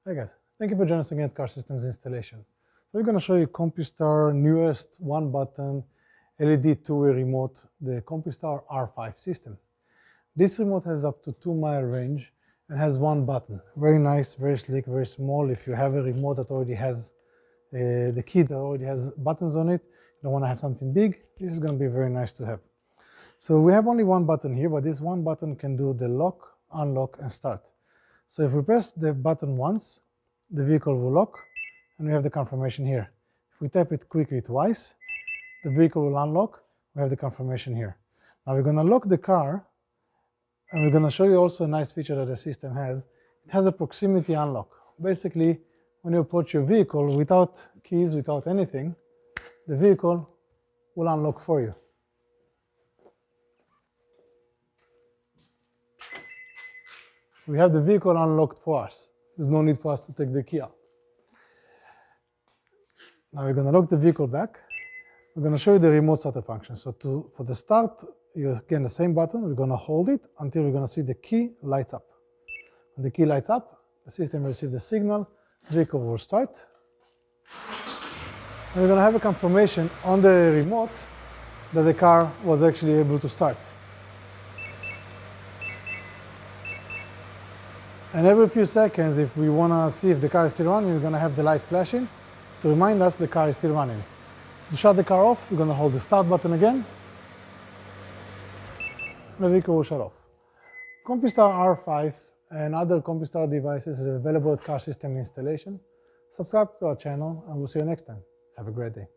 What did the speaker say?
Hey guys, thank you for joining us again at Car Systems Installation. So we're going to show you Compustar newest one-button LED two-way remote, the Compustar R5 system. This remote has up to 2-mile range and has one button. Very nice, very sleek, very small. If you have a remote that already has the key that already has buttons on it, you don't want to have something big, this is going to be very nice to have. So we have only one button here, but this one button can do the lock, unlock, and start. So if we press the button once, the vehicle will lock, and we have the confirmation here. If we tap it quickly twice, the vehicle will unlock, we have the confirmation here. Now we're going to lock the car, and we're going to show you also a nice feature that the system has. It has a proximity unlock. Basically, when you approach your vehicle without keys, without anything, the vehicle will unlock for you. So we have the vehicle unlocked for us. There's no need for us to take the key out. Now we're going to lock the vehicle back. We're going to show you the remote starter function. So for the start, you again the same button. We're going to hold it until we're going to see the key lights up. When the key lights up, the system will receive the signal, the vehicle will start. And we're going to have a confirmation on the remote that the car was actually able to start. And every few seconds, if we want to see if the car is still running, we're going to have the light flashing to remind us the car is still running. To shut the car off, we're going to hold the start button again. The vehicle will shut off. Compustar R5 and other Compustar devices is available at Car System Installation. Subscribe to our channel, and we'll see you next time. Have a great day.